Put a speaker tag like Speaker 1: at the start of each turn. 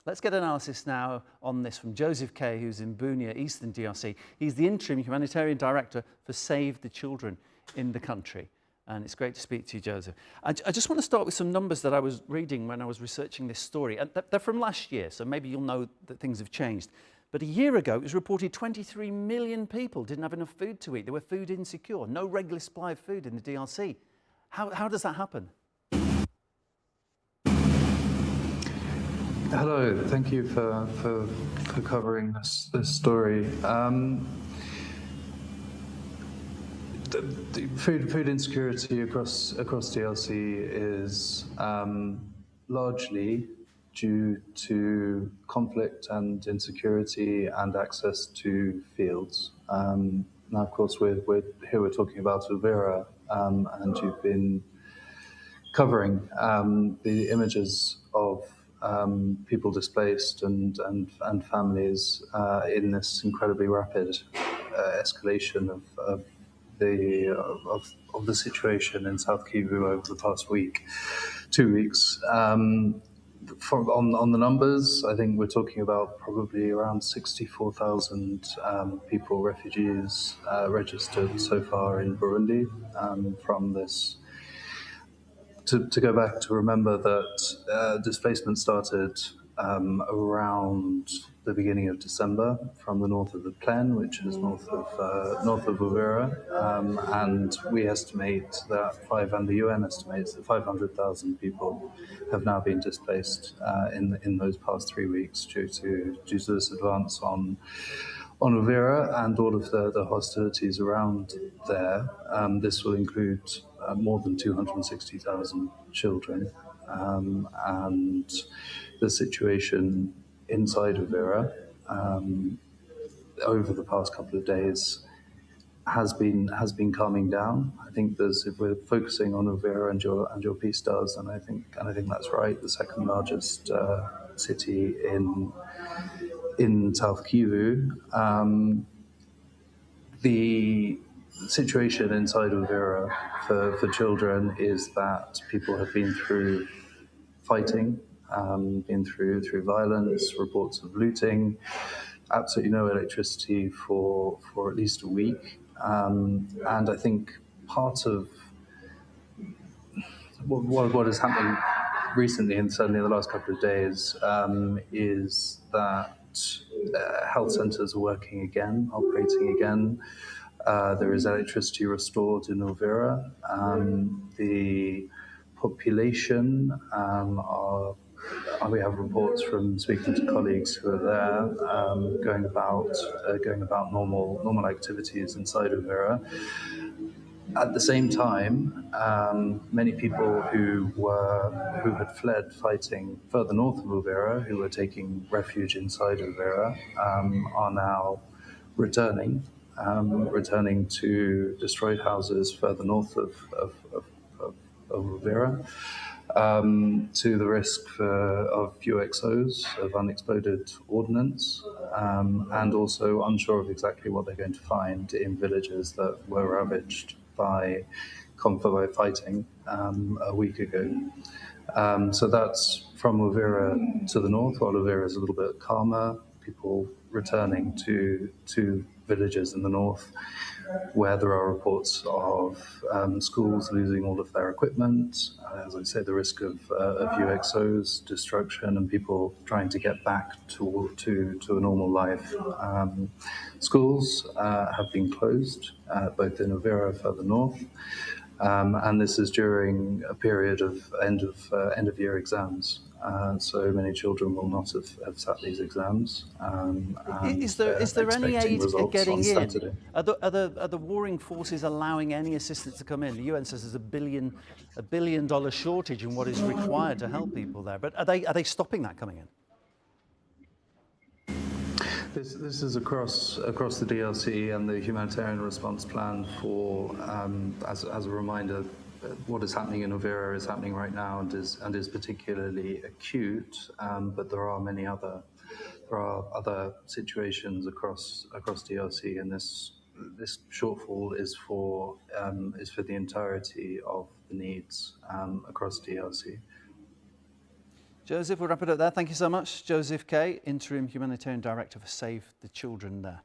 Speaker 1: Let's get analysis now on this from Joseph Kay, who's in Bunia, Eastern DRC. He's the interim humanitarian director for Save the Children in the country. And it's great to speak to you, Joseph. I just want to start with some numbers that I was reading when I was researching this story. And they're from last year, so maybe you'll know that things have changed. But a year ago, it was reported 23 million people didn't have enough food to eat. They were food insecure, no regular supply of food in the DRC. How does that happen?
Speaker 2: Hello, thank you for covering this story. The food insecurity across DRC is largely due to conflict and insecurity and access to fields. Now, of course, we're talking about Uvira, and you've been covering the images of people displaced and families in this incredibly rapid escalation of the situation in South Kivu over the past 2 weeks. On the numbers, I think we're talking about probably around 64,000 people, refugees, registered so far in Burundi from this. To go back to remember that displacement started around the beginning of December from the north of the Plain, which is north of Uvira, and we estimate that and the UN estimates that 500,000 people have now been displaced in those past 3 weeks due to this advance on Uvira and all of the hostilities around there. This will include more than 260,000 children, and the situation inside Uvira over the past couple of days has been calming down. I think if we're focusing on Uvira and your piece does, and I think that's right, the second largest city in South Kivu. The situation inside Uvira for children is that people have been through fighting, been through violence, reports of looting, absolutely no electricity for at least a week. And I think part of what is happening recently, and certainly in the last couple of days, is that health centres are working again, operating again. There is electricity restored in Uvira. The population we have reports from speaking to colleagues who are there, going about normal activities inside Uvira. At the same time, many people who had fled fighting further north of Uvira, who were taking refuge inside Uvira, are now returning to destroyed houses further north of Uvira, to the risk of UXOs, of unexploded ordnance, and also unsure of exactly what they're going to find in villages that were ravaged by fighting a week ago. So that's from Uvira to the north, while Uvira is a little bit calmer, people returning to villages in the north where there are reports of schools losing all of their equipment, as I say, the risk of UXOs, destruction, and people trying to get back to a normal life. Schools have been closed, both in Uvira further north, and this is during a period of end of year exams. So many children will not have sat these exams.
Speaker 1: Is there any aid getting in?
Speaker 2: Saturday.
Speaker 1: Are the warring forces allowing any assistance to come in? The UN says there's $1 billion shortage in what is required to help people there. But are they stopping that coming in?
Speaker 2: This is across the DRC, and the humanitarian response plan for, as a reminder, what is happening in Uvira is happening right now and is particularly acute. But there are other situations across DRC, and this shortfall is for the entirety of the needs across DRC.
Speaker 1: Joseph, we'll wrap it up there. Thank you so much. Joseph Kay, Interim Humanitarian Director for Save the Children there.